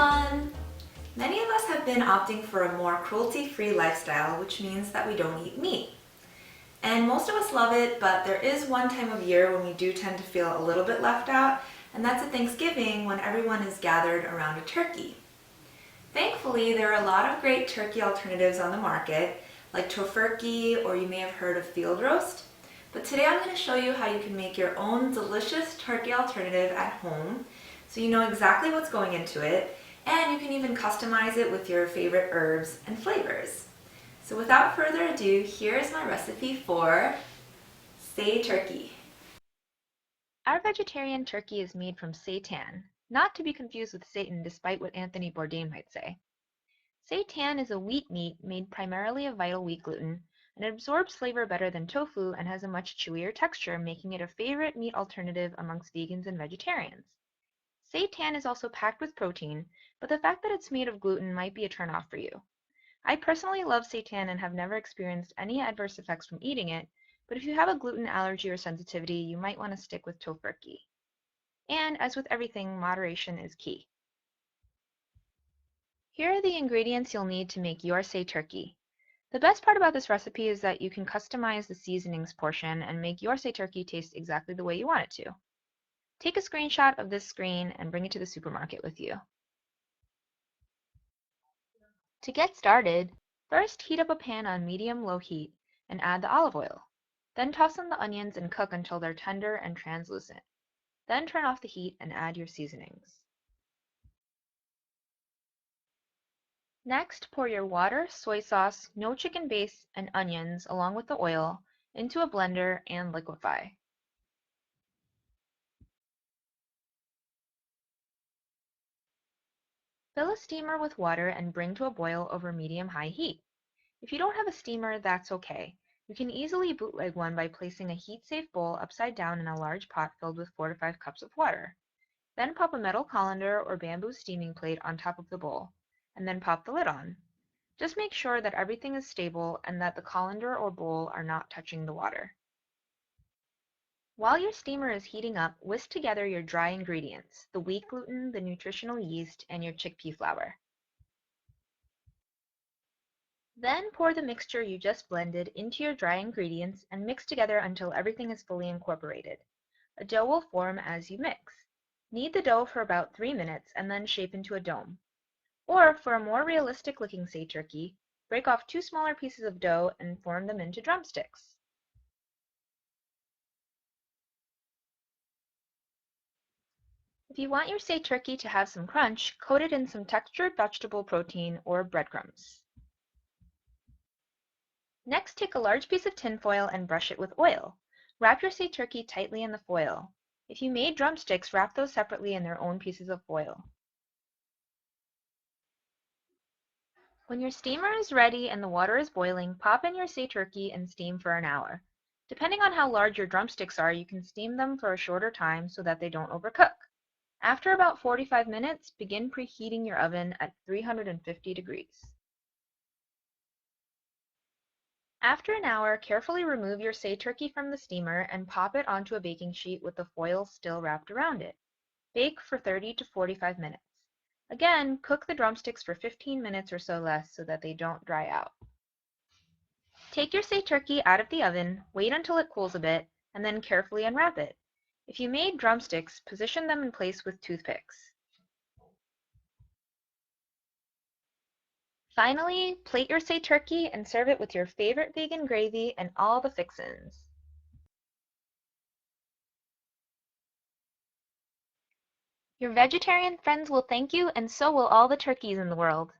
everyone! Many of us have been opting for a more cruelty-free lifestyle, which means that we don't eat meat. And most of us love it, but there is one time of year when we do tend to feel a little bit left out, and that's at Thanksgiving when everyone is gathered around a turkey. Thankfully, there are a lot of great turkey alternatives on the market, like tofurkey, or you may have heard of field roast. But today I'm going to show you how you can make your own delicious turkey alternative at home, so you know exactly what's going into it, and you can even customize it with your favorite herbs and flavors. So without further ado, here is my recipe for say turkey. Our vegetarian turkey is made from seitan, not to be confused with Satan despite what Anthony Bourdain might say. Seitan is a wheat meat made primarily of vital wheat gluten, and it absorbs flavor better than tofu and has a much chewier texture, making it a favorite meat alternative amongst vegans and vegetarians. Seitan is also packed with protein, but the fact that it's made of gluten might be a turnoff for you. I personally love seitan and have never experienced any adverse effects from eating it, but if you have a gluten allergy or sensitivity, you might want to stick with tofurkey. And as with everything, moderation is key. Here are the ingredients you'll need to make your say turkey. The best part about this recipe is that you can customize the seasonings portion and make your say turkey taste exactly the way you want it to. Take a screenshot of this screen and bring it to the supermarket with you. To get started, first heat up a pan on medium-low heat and add the olive oil. Then toss in the onions and cook until they're tender and translucent. Then turn off the heat and add your seasonings. Next, pour your water, soy sauce, no chicken base, and onions along with the oil into a blender and liquefy. Fill a steamer with water and bring to a boil over medium-high heat. If you don't have a steamer, that's okay. You can easily bootleg one by placing a heat-safe bowl upside down in a large pot filled with 4 to 5 cups of water. Then pop a metal colander or bamboo steaming plate on top of the bowl, and then pop the lid on. Just make sure that everything is stable and that the colander or bowl are not touching the water. While your steamer is heating up, whisk together your dry ingredients, the wheat gluten, the nutritional yeast, and your chickpea flour. Then pour the mixture you just blended into your dry ingredients and mix together until everything is fully incorporated. A dough will form as you mix. Knead the dough for about 3 minutes and then shape into a dome. Or, for a more realistic looking say turkey, break off 2 smaller pieces of dough and form them into drumsticks. If you want your say turkey to have some crunch, coat it in some textured vegetable protein or breadcrumbs. Next, take a large piece of tin foil and brush it with oil. Wrap your say turkey tightly in the foil. If you made drumsticks, wrap those separately in their own pieces of foil. When your steamer is ready and the water is boiling, pop in your say turkey and steam for an hour. Depending on how large your drumsticks are, you can steam them for a shorter time so that they don't overcook. After about 45 minutes, begin preheating your oven at 350 degrees. After an hour, carefully remove your say turkey from the steamer and pop it onto a baking sheet with the foil still wrapped around it. Bake for 30 to 45 minutes. Again, cook the drumsticks for 15 minutes or so less so that they don't dry out. Take your say turkey out of the oven, wait until it cools a bit, and then carefully unwrap it. If you made drumsticks, position them in place with toothpicks. Finally, plate your say turkey and serve it with your favorite vegan gravy and all the fixins. Your vegetarian friends will thank you, and so will all the turkeys in the world.